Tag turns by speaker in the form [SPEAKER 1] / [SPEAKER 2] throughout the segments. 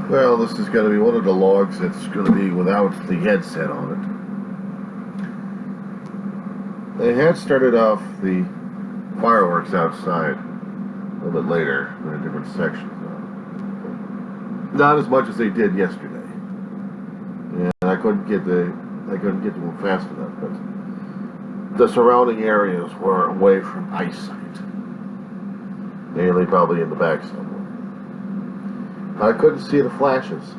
[SPEAKER 1] Well, this is going to be one of the logs that's going to be without the headset on it. They had started off the fireworks outside a little bit later in a different section. Not as much as they did yesterday. And I couldn't get to them fast enough, but the surrounding areas were away from eyesight. Mainly probably in the back somewhere. I couldn't see the flashes,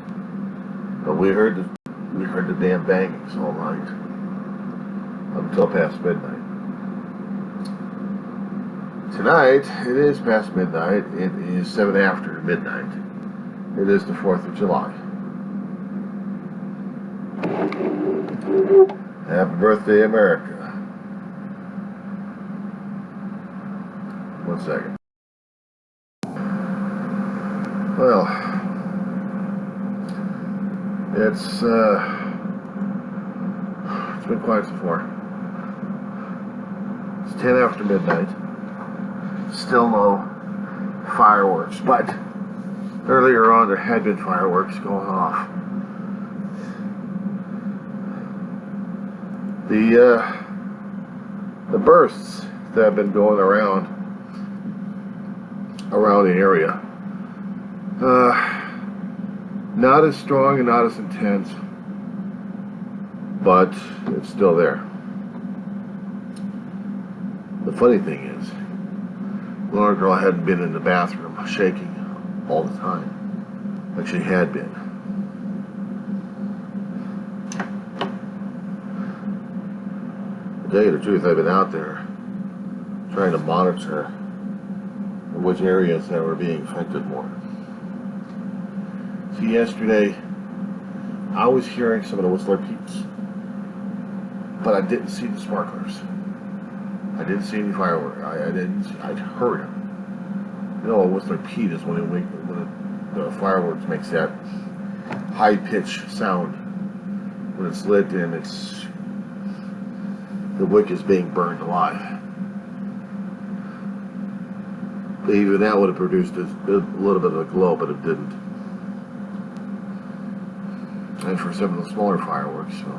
[SPEAKER 1] but we heard the damn bangings all night until past midnight. Tonight it is past midnight. It is 7 after midnight. It is the 4th of July. Happy birthday, America. One second. Well, it's been quiet so far. It's 10 after midnight. Still no fireworks, but earlier on there had been fireworks going off. The bursts that have been going around the area, not as strong and not as intense, but it's still there. The funny thing is, the little girl hadn't been in the bathroom shaking all the time like she had been. To tell you the truth, I've been out there trying to monitor which areas that were being affected more. See, yesterday I was hearing some of the whistler peeps, but I didn't see the sparklers. I didn't see any fireworks. I'd heard them. You know, a whistler peep is when the fireworks makes that high-pitched sound when it's lit and the wick is being burned alive. Even that would have produced a little bit of a glow, but it didn't. And for some of the smaller fireworks, so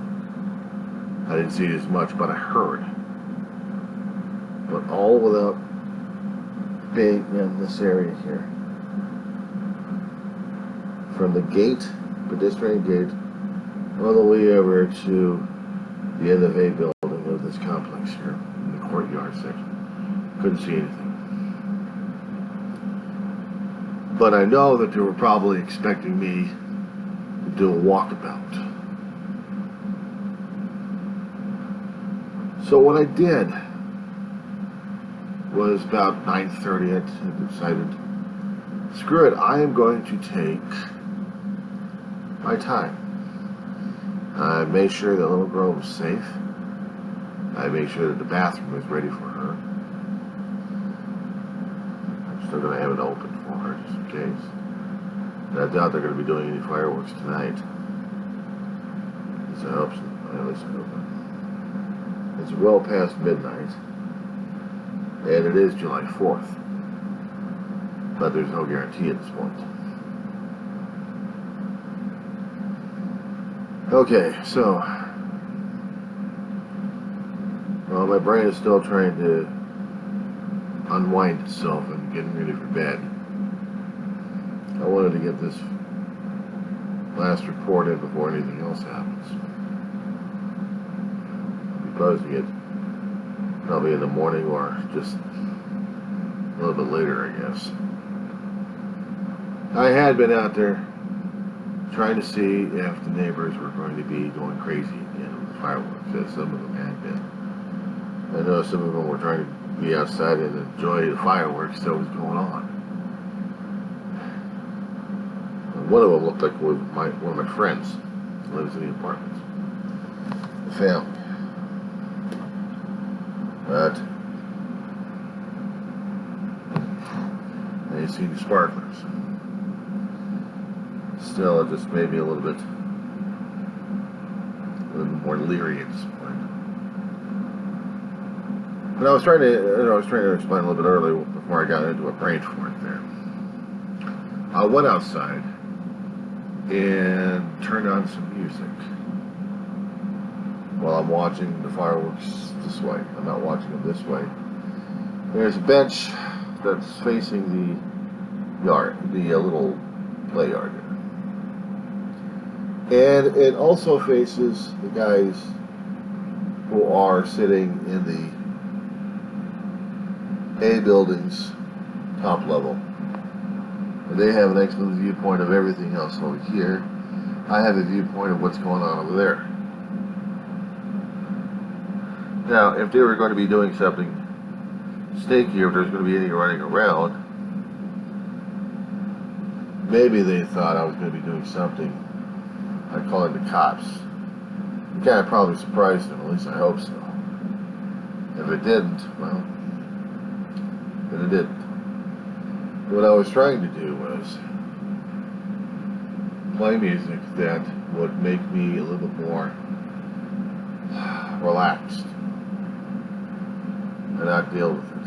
[SPEAKER 1] I didn't see as much, but I heard. But all without being in this area here. From the gate, pedestrian gate, all the way over to the end of A building of this complex here, in the courtyard section. Couldn't see anything. But I know that they were probably expecting me to do a walkabout. So what I did was about 9:30, I decided, screw it, I am going to take my time. I made sure that little girl was safe. I made sure that the bathroom was ready for her. I'm still going to have it open for her, just in case. And I doubt they're going to be doing any fireworks tonight. At least I hope so. At least I hope not. It's well past midnight. And it is July 4th. But there's no guarantee at this point. Okay, so, well, my brain is still trying to unwind itself and getting ready for bed. I wanted to get this last report in before anything else happens. I'll be posting it probably in the morning or just a little bit later, I guess. I had been out there trying to see if the neighbors were going to be going crazy again with the fireworks, as some of them had been. I know some of them were trying to be outside and enjoy the fireworks that was going on. And one of them looked like one of my friends who lives in the apartment. The family. But I didn't see any sparklers. Still, it just made me a little bit more leery at this point. But I was trying to explain a little bit earlier before I got into a brain fart there. I went outside and turn on some music while I'm watching the fireworks this way. I'm not watching them this way. There's a bench that's facing the yard, the little play yard. And it also faces the guys who are sitting in the A building's top level. And they have an excellent viewpoint of everything else over here. I have a viewpoint of what's going on over there. Now, if they were going to be doing something stinky, if there's going to be any running around, maybe they thought I was going to be doing something. I'd call in the cops. It kind of probably surprised them, at least I hope so. If it didn't, well, then it didn't. What I was trying to do was play music that would make me a little bit more relaxed and not deal with it.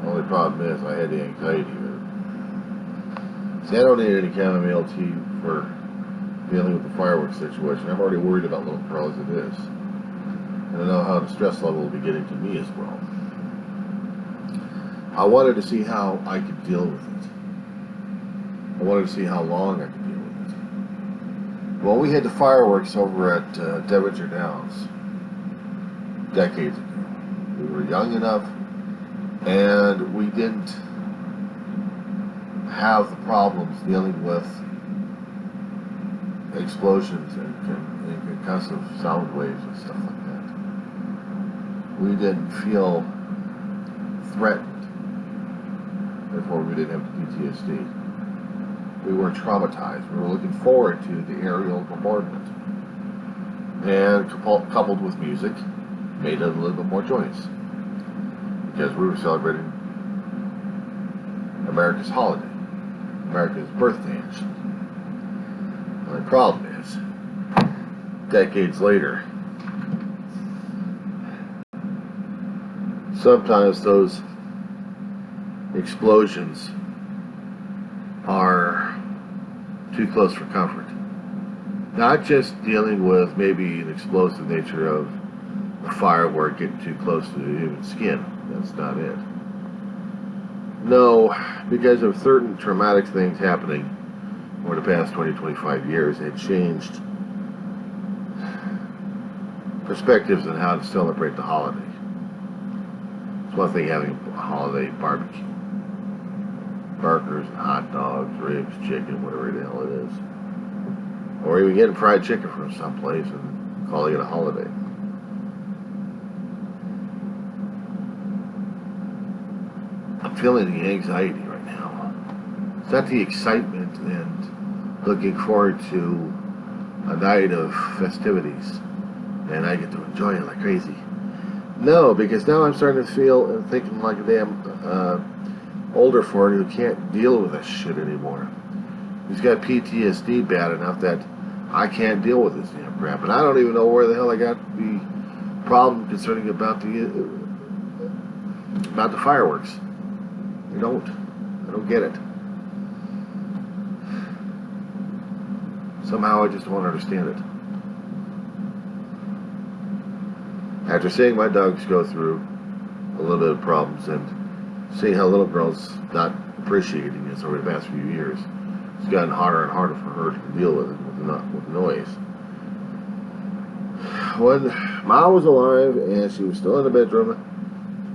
[SPEAKER 1] The only problem is I had the anxiety of it. See, I don't need any chamomile tea for dealing with the fireworks situation. I'm already worried about little Pearl as it is. And I know how the stress level will be getting to me as well. I wanted to see how I could deal with it. I wanted to see how long I could deal with it. Well, we had the fireworks over at Devonshire Downs decades ago. We were young enough, and we didn't have the problems dealing with explosions and concussive sound waves and stuff like that. We didn't feel threatened. Therefore, we didn't have PTSD. We weren't traumatized. We were looking forward to the aerial bombardment. And coupled with music, made it a little bit more joyous. Because we were celebrating America's holiday, America's birthday, actually. The problem is, decades later, sometimes those explosions are too close for comfort. Not just dealing with maybe an explosive nature of a firework getting too close to the human skin. That's not it. No, because of certain traumatic things happening over the past 20-25 years, it changed perspectives on how to celebrate the holiday. It's one thing having a holiday barbecue. Burgers and hot dogs, ribs, chicken, whatever the hell it is. Or even getting fried chicken from someplace and calling it a holiday. I'm feeling the anxiety right now. It's not the excitement and looking forward to a night of festivities and I get to enjoy it like crazy. No, because now I'm starting to feel and thinking like a damn older fart who can't deal with this shit anymore. He's got PTSD bad enough that I can't deal with this damn crap, and I don't even know where the hell I got the problem concerning about the fireworks. I don't get it. Somehow I just don't understand it. After seeing my dogs go through a little bit of problems and seeing how little girl's not appreciating this over the past few years, it's gotten harder and harder for her to deal with it with noise. When Ma was alive and she was still in the bedroom,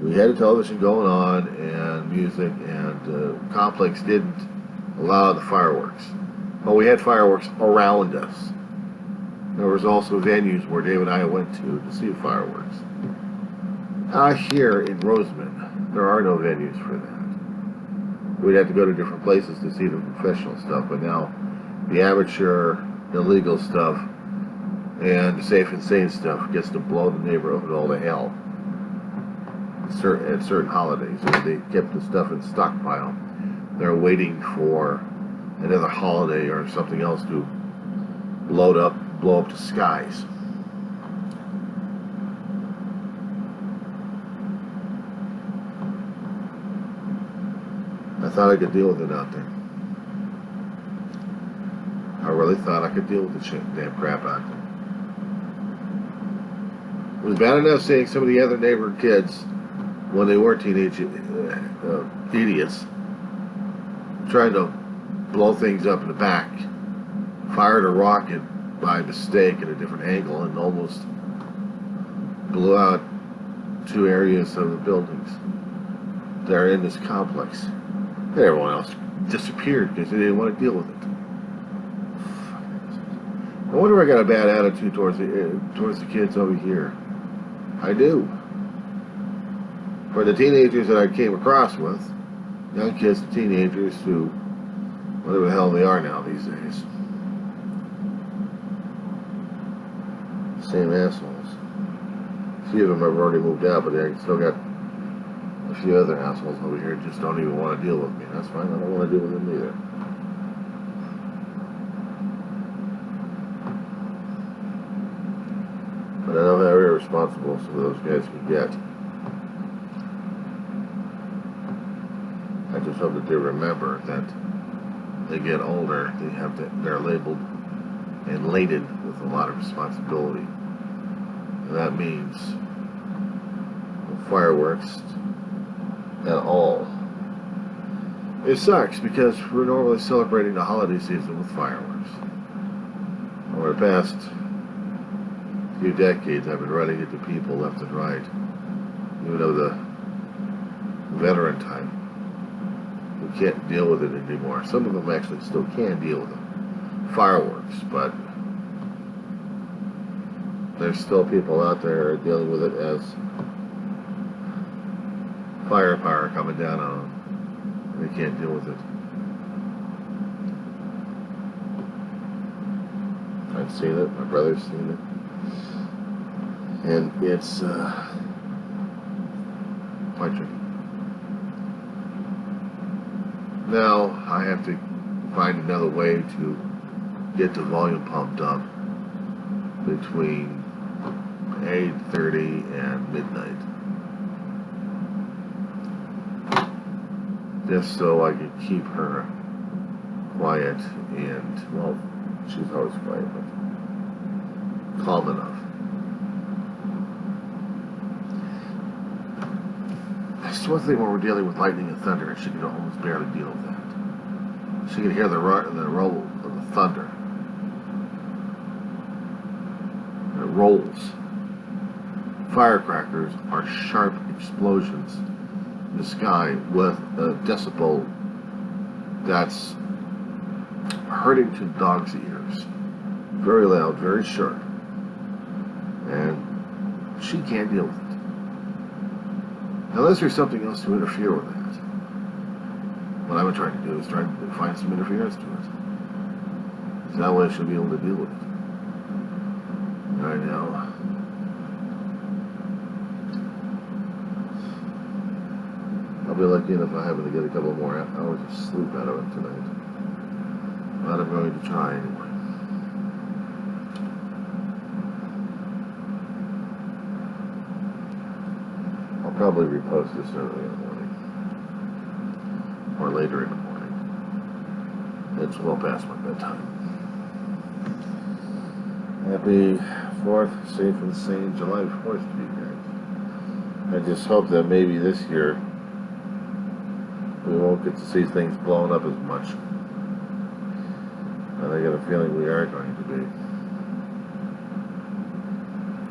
[SPEAKER 1] we had a television going on and music, and the complex didn't allow the fireworks. But we had fireworks around us. There was also venues where Dave and I went to see fireworks. Here in Roseman, there are no venues for that. We'd have to go to different places to see the professional stuff, but now the amateur, illegal stuff, and the safe and sane stuff gets to blow the neighborhood all to hell at certain holidays. So they kept the stuff in stockpile. They're waiting for another holiday or something else to blow up the skies. I thought I could deal with it out there. I really thought I could deal with the damn crap out there. It was bad enough seeing some of the other neighbor kids, when they were teenage idiots, trying to blow things up in the back, fired a rocket by mistake at a different angle and almost blew out 2 areas of the buildings that are in this complex. And everyone else disappeared because they didn't want to deal with it. I wonder if I got a bad attitude towards the kids over here. I do. For the teenagers that I came across with, young kids and teenagers who, whatever the hell they are now these days, same assholes. A few of them have already moved out, but I still got a few other assholes over here who just don't even want to deal with me. That's fine, I don't want to deal with them either. But I know how irresponsible some of those guys can get. I just hope that they remember that they get older, they're labeled and laden with a lot of responsibility. And that means fireworks at all. It sucks because we're normally celebrating the holiday season with fireworks. Over the past few decades, I've been running into people left and right, even of the veteran type, who can't deal with it anymore. Some of them actually still can deal with it. Fireworks, but there's still people out there dealing with it as firepower coming down on them. They can't deal with it. I've seen it, my brother's seen it. And it's quite tricky. Now I have to find another way to get the volume pumped up between 8:30 and midnight, just so I can keep her quiet and, well, she's always quiet, but calm enough. It's one thing when we're dealing with lightning and thunder, and she can almost barely deal with that. She can hear the roll of the thunder. It rolls. Firecrackers are sharp explosions in the sky with a decibel that's hurting to dogs' ears. Very loud, very sharp. And she can't deal with it. Unless there's something else to interfere with that. What I've been trying to do is try to find some interference to it. So that way she'll be able to deal with it. Right now, I'll be lucky enough I happen to get a couple more hours of sleep out of it tonight. But I'm going to try anyway. I'll probably repost this early in the morning. Or later in the morning. It's well past my bedtime. Happy 4th, safe and sane July 4th to you guys. I just hope that maybe this year we won't get to see things blown up as much. And I got a feeling we are going to be.